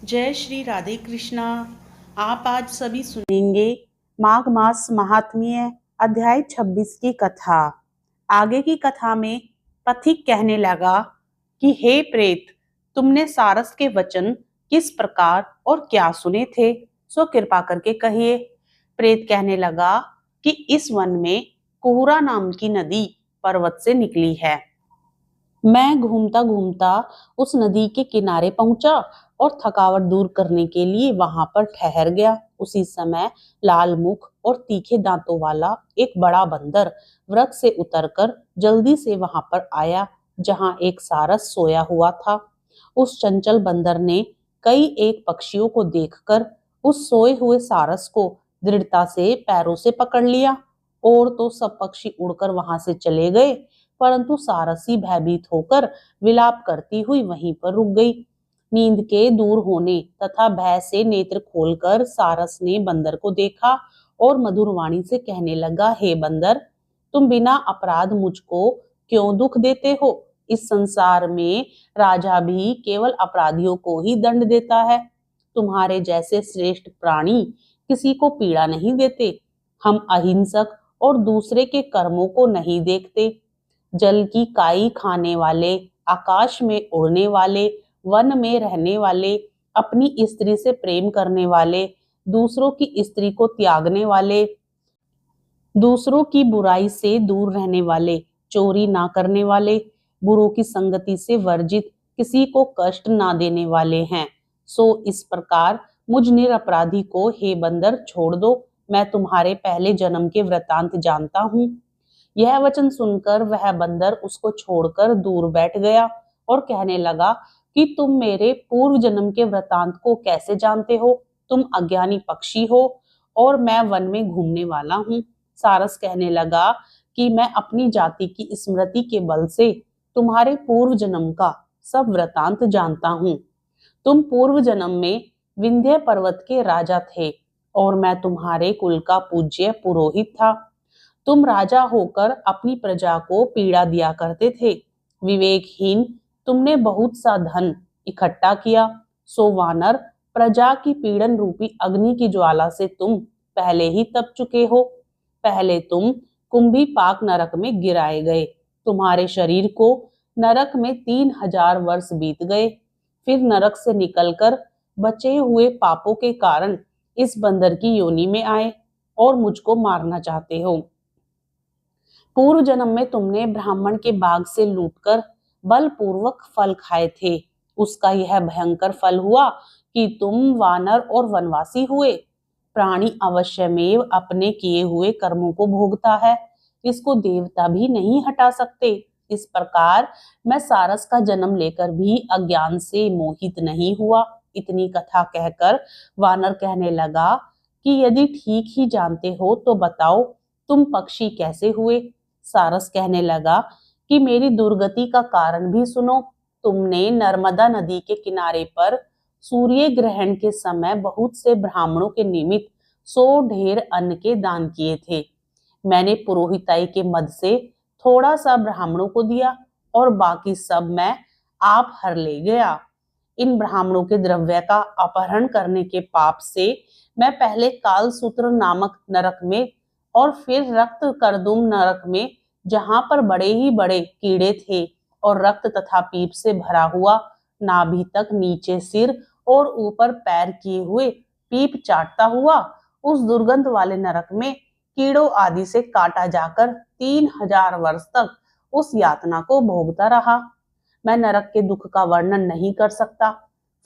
जय श्री राधे कृष्णा। आप आज सभी सुनेंगे माघ मास महात्म्य अध्याय 26 की कथा। आगे की कथा में पथिक कहने लगा कि हे प्रेत, तुमने सारस के वचन किस प्रकार और क्या सुने थे, सो कृपा करके कहिए। प्रेत कहने लगा कि इस वन में कोहरा नाम की नदी पर्वत से निकली है। मैं घूमता घूमता उस नदी के किनारे पहुंचा और थकावट दूर करने के लिए वहां पर ठहर गया। उसी समय लाल मुख और तीखे दांतों वाला एक बड़ा बंदर वृक्ष से उतरकर जल्दी से वहां पर आया जहां एक सारस सोया हुआ था। उस चंचल बंदर ने कई एक पक्षियों को देखकर उस सोए हुए सारस को दृढ़ता से पैरों से पकड़ लिया और तो सब पक्षी उड़कर वहां से चले गए, परंतु सारसी भयभीत होकर विलाप करती हुई वहीं पर रुक गई। नींद के दूर होने तथा भय से नेत्र खोलकर सारस ने बंदर को देखा और मधुर वाणी से कहने लगा, हे बंदर, तुम बिना अपराध मुझको क्यों दुख देते हो? इस संसार में राजा भी केवल अपराधियों को ही दंड देता है। तुम्हारे जैसे श्रेष्ठ प्राणी किसी को पीड़ा नहीं देते। हम अहिंसक और दूसरे के कर्मों को नहीं देखते। जल की काई खाने वाले, आकाश में उड़ने वाले, वन में रहने वाले, अपनी स्त्री से प्रेम करने वाले, दूसरों की स्त्री को त्यागने वाले, दूसरों की बुराई से दूर रहने वाले, चोरी ना करने वाले, बुरों की संगति से वर्जित, किसी को कष्ट ना देने वाले हैं। सो इस प्रकार मुझ निरपराधी को हे बंदर छोड़ दो। मैं तुम्हारे पहले जन्म के वृतांत जानता हूँ। यह वचन सुनकर वह बंदर उसको छोड़कर दूर बैठ गया और कहने लगा कि तुम मेरे पूर्व जन्म के वृतांत को कैसे जानते हो? तुम अज्ञानी पक्षी हो और मैं वन में घूमने वाला हूँ। सारस कहने लगा कि मैं अपनी जाति की स्मृति के बल से तुम्हारे पूर्व जन्म का सब वृतांत जानता हूँ। तुम पूर्व जन्म में विंध्य पर्वत के राजा थे और मैं तुम्हारे कुल का पूज्य पुरोहित था। तुम राजा होकर अपनी प्रजा को पीड़ा दिया करते थे। विवेकहीन, तुमने बहुत सा धन इकट्ठा किया। सो वानर, प्रजा की पीड़न रूपी अग्नि की ज्वाला से तुम पहले ही तप चुके हो। पहले तुम कुंभी पाक नरक में गिराए गए। तुम्हारे शरीर को नरक में 3000 वर्ष बीत गए। फिर नरक से निकलकर बचे हुए पापों के कारण इस बंदर की योनि में आए और मुझको मारना चाहते हो। पूर्व जन्म में तुमने ब्राह्मण के बाग से लूटकर बलपूर्वक फल खाए थे। उसका यह भयंकर फल हुआ कि तुम वानर और वनवासी हुए। प्राणी अवश्यमेव अपने किए हुए कर्मों को भोगता है। इसको देवता भी नहीं हटा सकते। इस प्रकार मैं सारस का जन्म लेकर भी अज्ञान से मोहित नहीं हुआ। इतनी कथा कहकर वानर कहने लगा कि यदि ठीक ही जानते हो तो बताओ, तुम पक्षी कैसे हुए? सारस कहने लगा कि मेरी दुर्गति का कारण भी सुनो। तुमने नर्मदा नदी के किनारे पर सूर्य ग्रहण के समय बहुत से ब्राह्मणों के निमित्त 100 ढेर अन्न के दान किए थे। मैंने पुरोहिताई के मद से थोड़ा सा ब्राह्मणों को दिया और बाकी सब मैं आप हर ले गया। इन ब्राह्मणों के द्रव्य का अपहरण करने के पाप से मैं पहले कालसूत्र नामक नरक में और फिर रक्त करदुम नरक में, जहां पर बड़े ही बड़े कीड़े थे और रक्त तथा पीप से भरा हुआ नाभि तक नीचे सिर और ऊपर पैर किए हुए पीप चाटता हुआ उस दुर्गंध वाले नरक में कीड़ों आदि से काटा जाकर 3000 वर्ष तक उस यातना को भोगता रहा। मैं नरक के दुख का वर्णन नहीं कर सकता।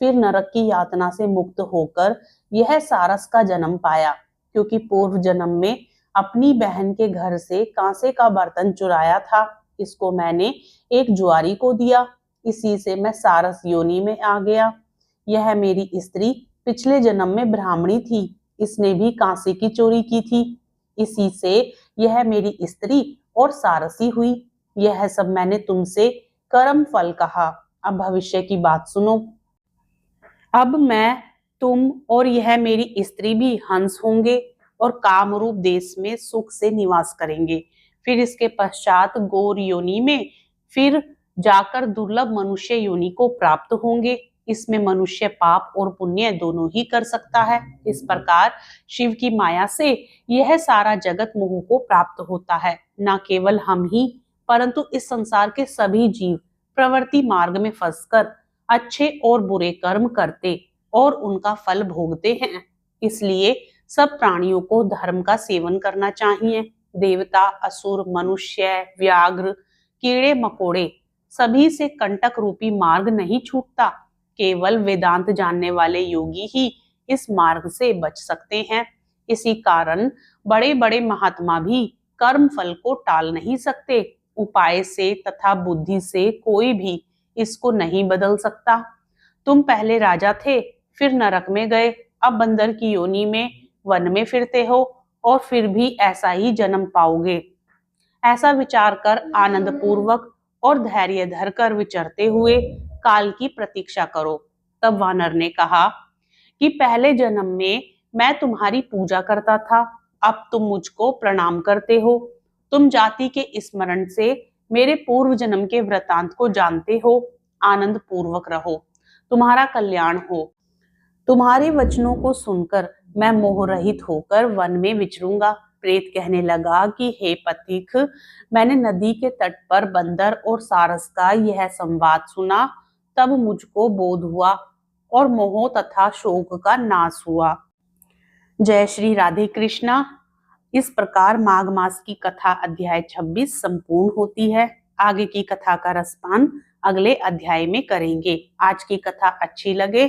फिर नरक की यातना से मुक्त होकर यह सारस का जन्म पाया, क्योंकि पूर्व जन्म में अपनी बहन के घर से कांसे का बर्तन चुराया था। इसको मैंने एक जुआरी को दिया। इसी से मैं सारस योनि में आ गया। यह मेरी स्त्री पिछले जन्म में ब्राह्मणी थी। इसने भी कांसे की चोरी की थी। इसी से यह मेरी स्त्री और सारसी हुई। यह सब मैंने तुमसे कर्म फल कहा। अब भविष्य की बात सुनो। अब मैं, तुम और यह मेरी स्त्री भी हंस होंगे और कामरूप देश में सुख से निवास करेंगे। फिर इसके पश्चात गौर योनि में, फिर जाकर दुर्लभ मनुष्य योनि को प्राप्त होंगे। इसमें मनुष्य पाप और पुण्य दोनों ही कर सकता है। इस प्रकार शिव की माया से यह सारा जगत मोह को प्राप्त होता है। न केवल हम ही परंतु इस संसार के सभी जीव प्रवृत्ति मार्ग में फंसकर अच्छे और बुरे कर्म करते और उनका फल भोगते हैं। इसलिए सब प्राणियों को धर्म का सेवन करना चाहिए। देवता, असुर, मनुष्य, व्याघ्र, कीड़े मकोड़े सभी से कंटक रूपी मार्ग नहीं छूटता। केवल वेदांत जानने वाले योगी ही इस मार्ग से बच सकते हैं। इसी कारण बड़े बड़े महात्मा भी कर्म फल को टाल नहीं सकते। उपाय से तथा बुद्धि से कोई भी इसको नहीं बदल सकता। तुम पहले राजा थे, फिर नरक में गए, अब बंदर की योनि में वन में फिरते हो और फिर भी ऐसा ही जन्म पाओगे। ऐसा विचार कर आनंद पूर्वक और धैर्य धरकर विचरते हुए काल की प्रतीक्षा करो। तब वानर ने कहा कि पहले जन्म में मैं तुम्हारी पूजा करता था, अब तुम मुझको प्रणाम करते हो। तुम जाति के स्मरण से मेरे पूर्व जन्म के वृतांत को जानते हो। आनंद पूर्वक रहो, तुम्हारा कल्याण हो। तुम्हारे वचनों को सुनकर मैं मोह रहित होकर वन में विचरूंगा। प्रेत कहने लगा कि हे पथिक, मैंने नदी के तट पर बंदर और सारस का यह संवाद सुना, तब मुझको बोध हुआ और मोह तथा शोक का नाश हुआ। जय श्री राधे कृष्णा। इस प्रकार माघ मास की कथा अध्याय 26 संपूर्ण होती है। आगे की कथा का रसपान अगले अध्याय में करेंगे। आज की कथा अच्छी लगे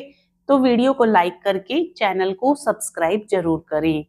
तो वीडियो को लाइक करके चैनल को सब्सक्राइब जरूर करें।